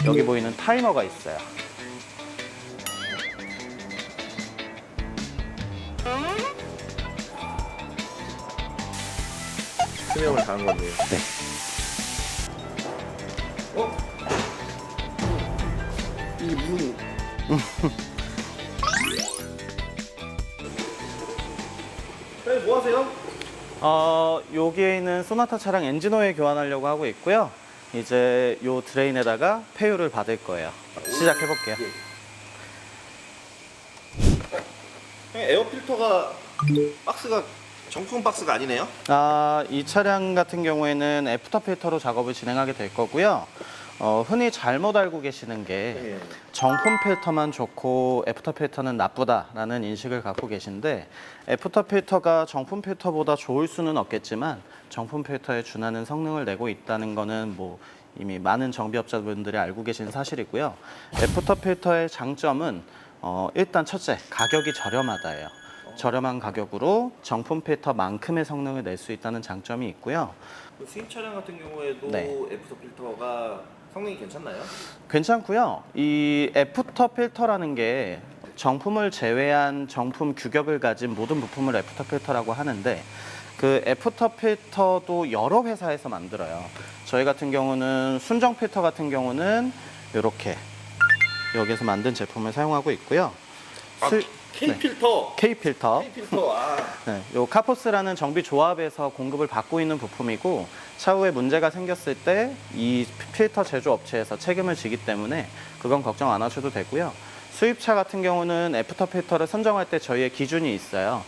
여기 보이는 타이머가 있어요. 수명을 다한 건데요. 네. 이 문이 뭐 하세요? 여기에 있는 소나타 차량 엔진 오일 교환하려고 하고 있고요. 이제 요 드레인에다가 폐유를 받을 거예요. 시작해 볼게요. 에어 필터가 박스가 정품 박스가 아니네요. 이 차량 같은 경우에는 애프터 필터로 작업을 진행하게 될 거고요. 흔히 잘못 알고 계시는 게 정품 필터만 좋고 애프터 필터는 나쁘다라는 인식을 갖고 계신데, 애프터 필터가 정품 필터보다 좋을 수는 없겠지만 정품 필터에 준하는 성능을 내고 있다는 거는 뭐 이미 많은 정비업자분들이 알고 계신 사실이고요. 애프터 필터의 장점은 일단 첫째, 가격이 저렴하다예요. 저렴한 가격으로 정품 필터만큼의 성능을 낼 수 있다는 장점이 있고요. 수입 차량 같은 경우에도 네. 애프터 필터가 성능이 괜찮나요? 괜찮고요. 이 애프터 필터라는 게 정품을 제외한 정품 규격을 가진 모든 부품을 애프터 필터라고 하는데, 그 애프터 필터도 여러 회사에서 만들어요. 저희 같은 경우는 순정 필터 같은 경우는 이렇게 여기에서 만든 제품을 사용하고 있고요. K 필터. K 필터. K 필터. 네, 요 카포스라는 정비 조합에서 공급을 받고 있는 부품이고, 차후에 문제가 생겼을 때 이 필터 제조 업체에서 책임을 지기 때문에 그건 걱정 안 하셔도 되고요. 수입차 같은 경우는 애프터 필터를 선정할 때 저희의 기준이 있어요.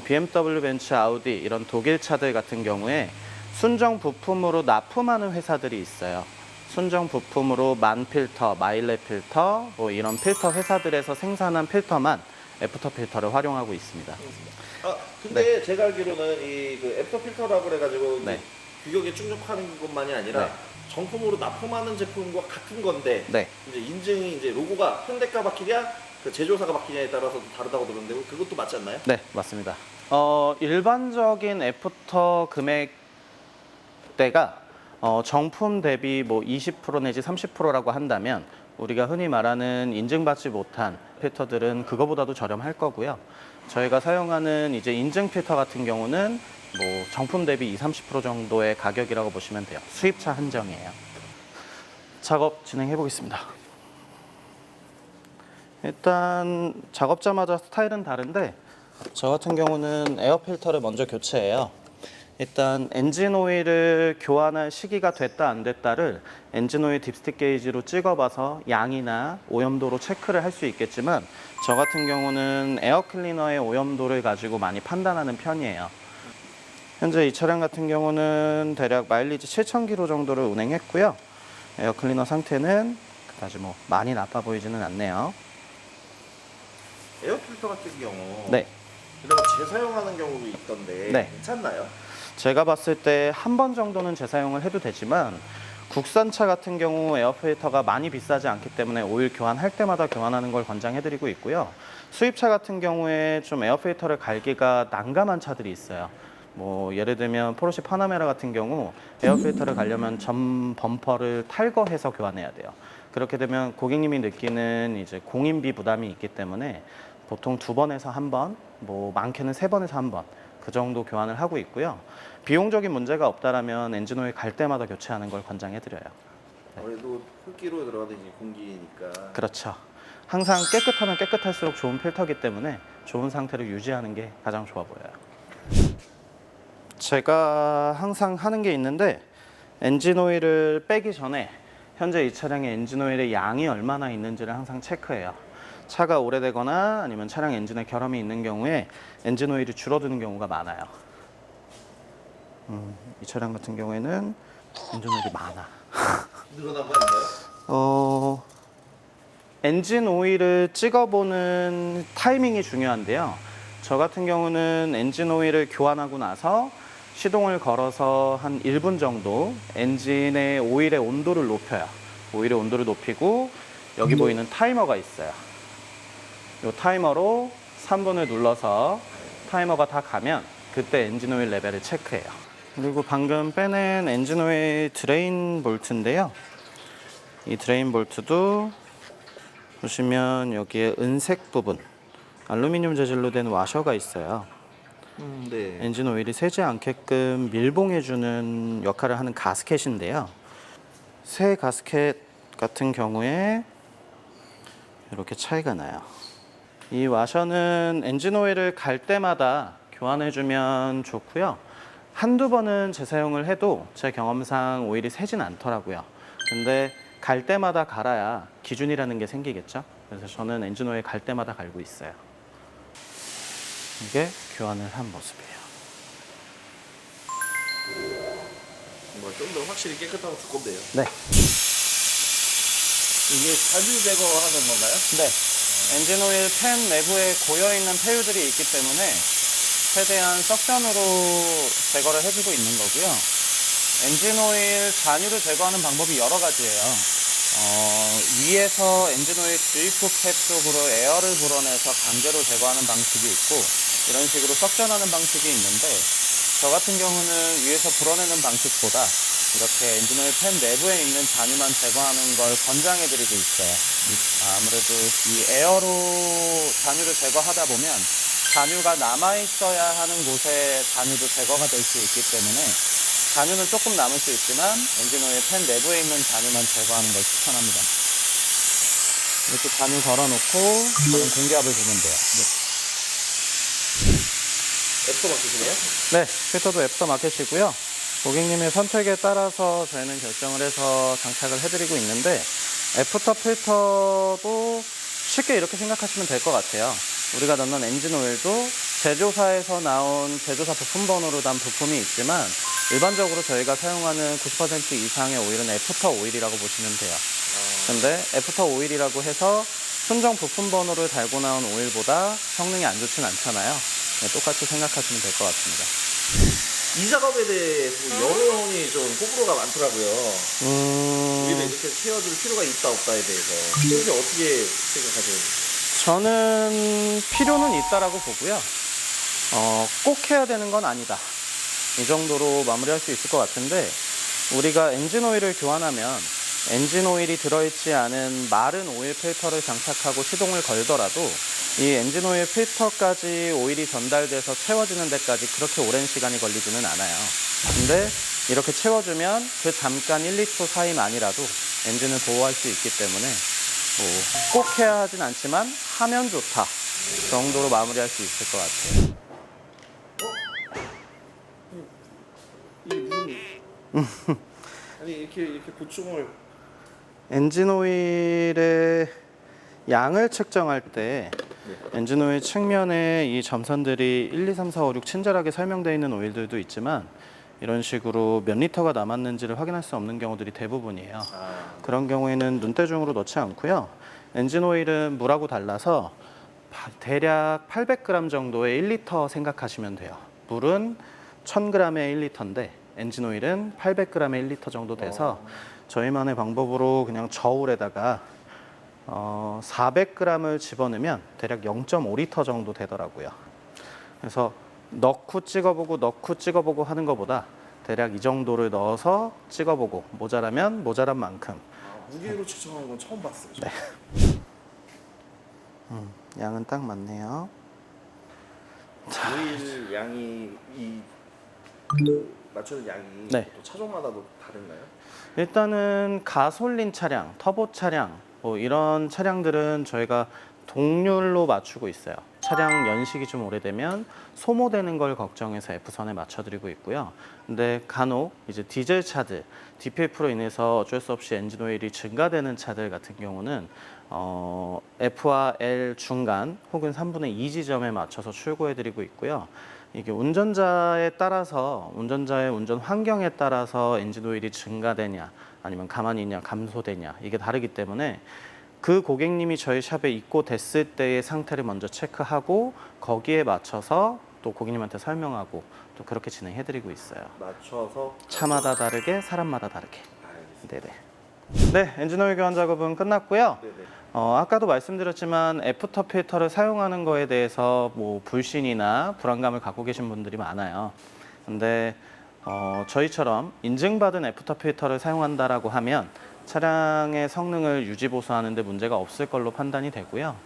BMW, 벤츠, 아우디 이런 독일 차들 같은 경우에 순정 부품으로 납품하는 회사들이 있어요. 순정 부품으로 만 필터, 마일레 필터, 뭐 이런 필터 회사들에서 생산한 필터만 애프터 필터를 활용하고 있습니다. 근데 제가 알기로는 그 애프터 필터라고 그래가지고 네. 규격에 충족하는 것만이 아니라 네. 정품으로 납품하는 제품과 같은 건데 네. 이제 인증이 이제 로고가 현대가 바뀌냐 그 제조사가 바뀌냐에 따라서 다르다고 들었는데 그것도 맞지 않나요? 네, 맞습니다. 일반적인 애프터 금액대가 정품 대비 뭐 20% 내지 30%라고 한다면, 우리가 흔히 말하는 인증받지 못한 필터들은 그거보다도 저렴할 거고요. 저희가 사용하는 이제 인증 필터 같은 경우는 뭐 정품 대비 20, 30% 정도의 가격이라고 보시면 돼요. 수입차 한정이에요. 작업 진행해 보겠습니다. 일단 작업자마다 스타일은 다른데, 저 같은 경우는 에어 필터를 먼저 교체해요. 일단 엔진 오일을 교환할 시기가 됐다 안 됐다를 엔진 오일 딥스틱 게이지로 찍어봐서 양이나 오염도로 체크를 할 수 있겠지만, 저 같은 경우는 에어 클리너의 오염도를 가지고 많이 판단하는 편이에요. 현재 이 차량 같은 경우는 대략 마일리지 7,000km 정도를 운행했고요. 에어 클리너 상태는 그다지 뭐 많이 나빠 보이지는 않네요. 에어 필터 같은 경우 네. 이런 거 재사용하는 경우도 있던데 네. 괜찮나요? 제가 봤을 때 한 번 정도는 재사용을 해도 되지만, 국산차 같은 경우 에어 필터가 많이 비싸지 않기 때문에 오일 교환할 때마다 교환하는 걸 권장해드리고 있고요. 수입차 같은 경우에 좀 에어 필터를 갈기가 난감한 차들이 있어요. 뭐 예를 들면 포르쉐 파나메라 같은 경우 에어 필터를 갈려면 전 범퍼를 탈거해서 교환해야 돼요. 그렇게 되면 고객님이 느끼는 이제 공인비 부담이 있기 때문에 보통 2번에서 1번, 뭐 많게는 3번에서 1번 그 정도 교환을 하고 있고요. 비용적인 문제가 없다라면 엔진오일 갈 때마다 교체하는 걸 권장해드려요. 아무래도 흙기로 들어가는 이제 공기니까. 그렇죠. 항상 깨끗하면 깨끗할수록 좋은 필터이기 때문에 좋은 상태를 유지하는 게 가장 좋아 보여요. 제가 항상 하는 게 있는데, 엔진오일을 빼기 전에 현재 이 차량의 엔진오일의 양이 얼마나 있는지를 항상 체크해요. 차가 오래되거나 아니면 차량 엔진에 결함이 있는 경우에 엔진오일이 줄어드는 경우가 많아요. 이 차량 같은 경우에는 엔진오일이 많아. 늘어난 거 아닌가요? 엔진 오일을 찍어보는 타이밍이 중요한데요. 저 같은 경우는 엔진 오일을 교환하고 나서 시동을 걸어서 한 1분 정도 엔진의 오일의 온도를 높여요. 오일의 온도를 높이고 여기 보이는 타이머가 있어요. 이 타이머로 3분을 눌러서 타이머가 다 가면 그때 엔진 오일 레벨을 체크해요. 그리고 방금 빼낸 엔진 오일 드레인 볼트인데요. 이 드레인 볼트도 보시면 여기에 은색 부분 알루미늄 재질로 된 와셔가 있어요. 네. 엔진 오일이 새지 않게끔 밀봉해주는 역할을 하는 가스켓인데요. 새 가스켓 같은 경우에 이렇게 차이가 나요. 이 와셔는 엔진 오일을 갈 때마다 교환해주면 좋고요. 한두 번은 재사용을 해도 제 경험상 오일이 새진 않더라고요. 근데 갈 때마다 갈아야 기준이라는 게 생기겠죠. 그래서 저는 엔진 오일 갈 때마다 갈고 있어요. 이게 교환을 한 모습이에요. 좀 더 확실히 깨끗하고 두껍네요. 네. 이게 잔유 제거하는 건가요? 네. 엔진 오일 팬 내부에 고여있는 폐유들이 있기 때문에 최대한 석션으로 제거를 해주고 있는 거고요. 엔진 오일 잔유를 제거하는 방법이 여러 가지예요. 위에서 엔진 오일 주입구 캡 쪽으로 에어를 불어내서 강제로 제거하는 방식이 있고 이런 식으로 석션하는 방식이 있는데 저 같은 경우는 위에서 불어내는 방식보다 이렇게 엔진 오일 팬 내부에 있는 잔유만 제거하는 걸 권장해드리고 있어요. 아무래도 이 에어로 잔유를 제거하다 보면 잔유가 남아있어야 하는 곳에 잔유도 제거가 될 수 있기 때문에 잔유는 조금 남을 수 있지만 엔진 오일 팬 내부에 있는 잔유만 제거하는 걸 추천합니다. 이렇게 잔유 걸어놓고 저는 공기압을 주면 돼요. 애프터 마켓이네요? 네, 필터도 애프터 마켓이고요. 고객님의 선택에 따라서 저희는 결정을 해서 장착을 해드리고 있는데 애프터 필터도 쉽게 이렇게 생각하시면 될 것 같아요. 우리가 넣는 엔진 오일도 제조사에서 나온 제조사 부품번호로 단 부품이 있지만 일반적으로 저희가 사용하는 90% 이상의 오일은 애프터 오일이라고 보시면 돼요. 근데 애프터 오일이라고 해서 순정 부품번호를 달고 나온 오일보다 성능이 안 좋진 않잖아요. 네, 똑같이 생각하시면 될 것 같습니다. 이 작업에 대해서 여론이 좀 호불호가 많더라고요. 우리는 이렇게 채워줄 필요가 있다 없다에 대해서 이렇게 어떻게 생각하세요? 저는 필요는 있다라고 보고요. 꼭 해야 되는 건 아니다. 이 정도로 마무리할 수 있을 것 같은데 우리가 엔진 오일을 교환하면 엔진 오일이 들어있지 않은 마른 오일 필터를 장착하고 시동을 걸더라도 이 엔진 오일 필터까지 오일이 전달돼서 채워지는 데까지 그렇게 오랜 시간이 걸리지는 않아요. 근데 이렇게 채워주면 그 잠깐 1, 2초 사이만이라도 엔진을 보호할 수 있기 때문에 꼭 해야 하진 않지만 하면 좋다 정도로 마무리할 수 있을 것 같아요. 이게 무슨 아니 이렇게 보충을 엔진 오일의 양을 측정할 때 엔진 오일 측면에 이 점선들이 1, 2, 3, 4, 5, 6 친절하게 설명되어 있는 오일들도 있지만 이런 식으로 몇 리터가 남았는지를 확인할 수 없는 경우들이 대부분이에요. 그런 경우에는 눈대중으로 넣지 않고요. 엔진 오일은 물하고 달라서 대략 800g 정도의 1리터 생각하시면 돼요. 물은 1000g의 1리터인데 엔진 오일은 800g의 1리터 정도 돼서 저희만의 방법으로 그냥 저울에다가 400g을 집어넣으면 대략 0.5리터 정도 되더라고요. 그래서 넣고 찍어보고 하는 것보다 대략 이 정도를 넣어서 찍어보고 모자라면 모자란 만큼. 무게로 측정하는 건 처음 봤어요. 네. 양은 딱 맞네요. 오일 양이 맞추는 양이 네. 또 차종마다도 다른가요? 일단은 가솔린 차량, 터보 차량 이런 차량들은 저희가 동률로 맞추고 있어요. 차량 연식이 좀 오래되면 소모되는 걸 걱정해서 F선에 맞춰드리고 있고요. 근데 간혹 이제 디젤 차들, DPF로 인해서 어쩔 수 없이 엔진 오일이 증가되는 차들 같은 경우는 F와 L 중간 혹은 3분의 2 지점에 맞춰서 출고해드리고 있고요. 이게 운전자에 따라서 운전자의 운전 환경에 따라서 엔진 오일이 증가되냐 아니면 가만히 있냐 감소되냐 이게 다르기 때문에 그 고객님이 저희 샵에 입고됐을 때의 상태를 먼저 체크하고 거기에 맞춰서 또 고객님한테 설명하고 또 그렇게 진행해드리고 있어요. 맞춰서 차마다 다르게 사람마다 다르게. 알겠습니다. 네네. 네, 엔진 오일 교환 작업은 끝났고요. 네네. 아까도 말씀드렸지만 애프터 필터를 사용하는 거에 대해서 불신이나 불안감을 갖고 계신 분들이 많아요. 근데 저희처럼 인증받은 애프터 필터를 사용한다라고 하면 차량의 성능을 유지 보수하는 데 문제가 없을 걸로 판단이 되고요.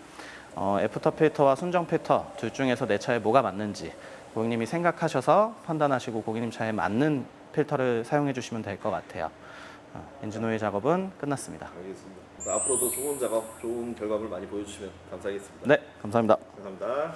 애프터 필터와 순정 필터 둘 중에서 내 차에 뭐가 맞는지 고객님이 생각하셔서 판단하시고 고객님 차에 맞는 필터를 사용해 주시면 될 것 같아요. 엔진 오일 작업은 끝났습니다. 알겠습니다. 앞으로도 좋은 작업, 좋은 결과물 많이 보여주시면 감사하겠습니다. 네, 감사합니다. 감사합니다.